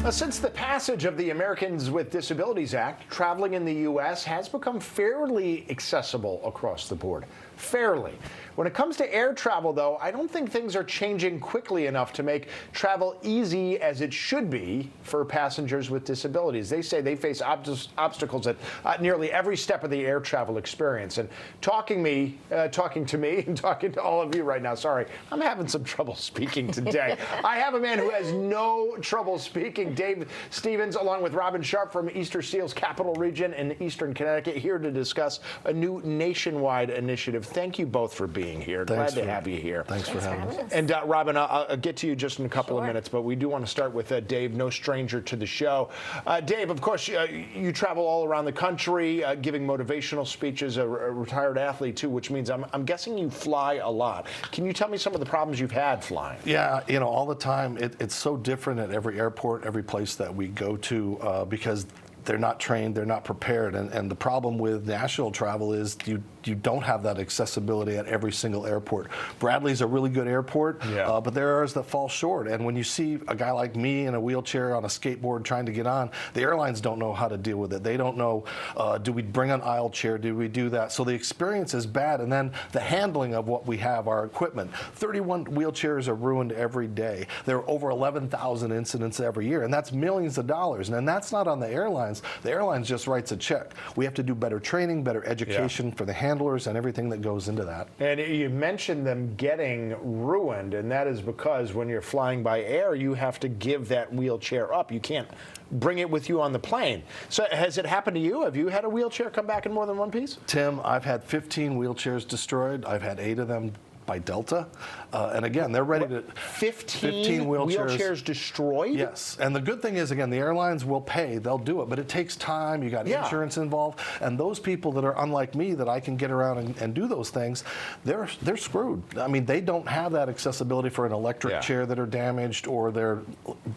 Since the passage of the Americans with Disabilities Act, traveling in the U.S. has become fairly accessible across the board. Fairly. When it comes to air travel, though, I don't think things are changing quickly enough to make travel easy as it should be for passengers with disabilities. They say they face obstacles at nearly every step of the air travel experience. And talking to me and talking to all of you right now, sorry, I'm having some trouble speaking today. I have a man who has no trouble speaking, Dave Stevens, along with Robin Sharp from Easterseals Capital Region in Eastern Connecticut, here to discuss a new nationwide initiative. Thank you both for being here. Glad to have you here. Thanks for having us. And Robin, I'll get to you just in a couple of minutes, but we do want to start with Dave, no stranger to the show. Dave, of course, you travel all around the country, giving motivational speeches, a retired athlete too, which means I'm guessing you fly a lot. Can you tell me some of the problems you've had flying? Yeah, all the time. It's so different at every airport, every place that we go to, because they're not trained, they're not prepared, and the problem with national travel is you don't have that accessibility at every single airport. Bradley's a really good airport, but there are others that fall short, and when you see a guy like me in a wheelchair on a skateboard trying to get on, the airlines don't know how to deal with it. They don't know, do we bring an aisle chair, do we do that? So the experience is bad, and then the handling of what we have, our equipment. 31 wheelchairs are ruined every day. There are over 11,000 incidents every year, and that's millions of dollars, and that's not on the airlines. The airlines just writes a check. We have to do better training, better education for the handlers and everything that goes into that. And you mentioned them getting ruined, and that is because when you're flying by air, you have to give that wheelchair up. You can't bring it with you on the plane. So has it happened to you? Have you had a wheelchair come back in more than one piece? Tim, I've had 15 wheelchairs destroyed. I've had 8 of them by Delta, and again, they're ready to 15 wheelchairs destroyed? Yes, and the good thing is, again, the airlines will pay, they'll do it, but it takes time, you got insurance involved, and those people that are unlike me that I can get around and do those things, they're screwed. I mean, they don't have that accessibility for an electric chair that are damaged or their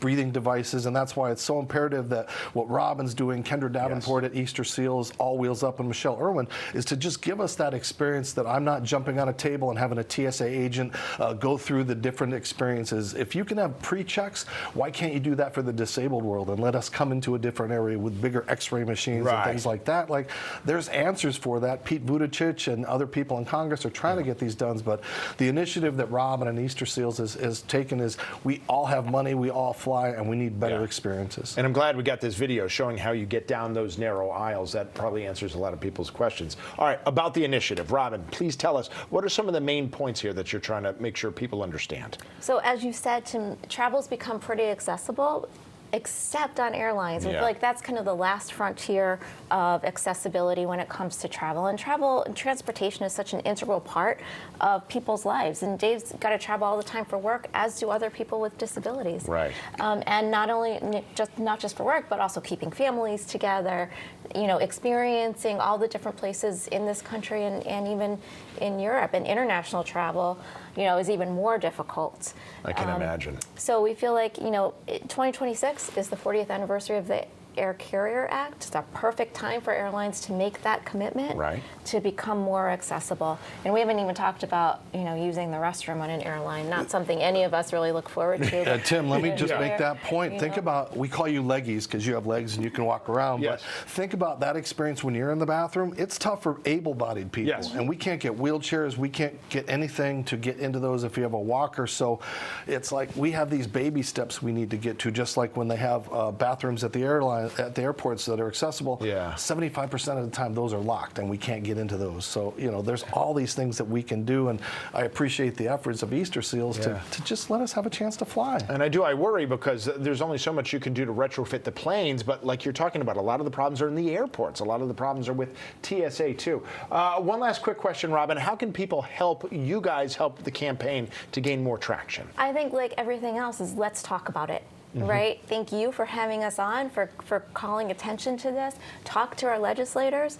breathing devices, and that's why it's so imperative that what Robin's doing, Kendra Davenport at Easterseals, All Wheels Up, and Michelle Irwin, is to just give us that experience that I'm not jumping on a table and having a TSA agent go through the different experiences. If you can have pre-checks, why can't you do that for the disabled world and let us come into a different area with bigger x-ray machines and things like that? Like, there's answers for that. Pete Buttigieg and other people in Congress are trying to get these done, but the initiative that Robin and Easterseals has taken is we all have money, we all fly, and we need better experiences. And I'm glad we got this video showing how you get down those narrow aisles. That probably answers a lot of people's questions. All right, about the initiative, Robin, please tell us, what are some of the main points here that you're trying to make sure people understand? So as you said, Tim, travel's become pretty accessible, except on airlines. I feel like that's kind of the last frontier of accessibility when it comes to travel. And travel and transportation is such an integral part of people's lives. And Dave's got to travel all the time for work, as do other people with disabilities. Right. And not just for work, but also keeping families together, experiencing all the different places in this country and even in Europe. And international travel, is even more difficult. I can imagine. So we feel like, 2026 is the 40th anniversary of the Air Carrier Act. It's a perfect time for airlines to make that commitment to become more accessible. And we haven't even talked about, using the restroom on an airline, not something any of us really look forward to. Tim, let me just make that point. Think about, we call you leggies because you have legs and you can walk around, but think about that experience when you're in the bathroom. It's tough for able-bodied people, and we can't get wheelchairs, we can't get anything to get into those if you have a walker, so it's like we have these baby steps we need to get to, just like when they have bathrooms at the airports that are accessible, 75% of the time those are locked and we can't get into those. So, there's all these things that we can do, and I appreciate the efforts of Easterseals to just let us have a chance to fly. And I worry because there's only so much you can do to retrofit the planes, but like you're talking about, a lot of the problems are in the airports. A lot of the problems are with TSA too. One last quick question, Robin. How can people help you guys help the campaign to gain more traction? I think, like everything else, is let's talk about it. Right? Thank you for having us on, for calling attention to this. Talk to our legislators.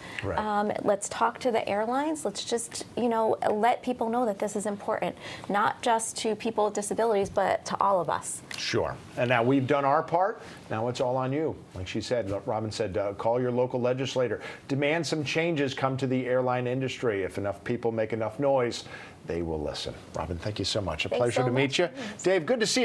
Let's talk to the airlines. Let's just, let people know that this is important, not just to people with disabilities, but to all of us. Sure. And now we've done our part. Now it's all on you. Like she said, Robin said, call your local legislator. Demand some changes come to the airline industry. If enough people make enough noise, they will listen. Robin, thank you so much. A pleasure to meet you. Dave, good to see you.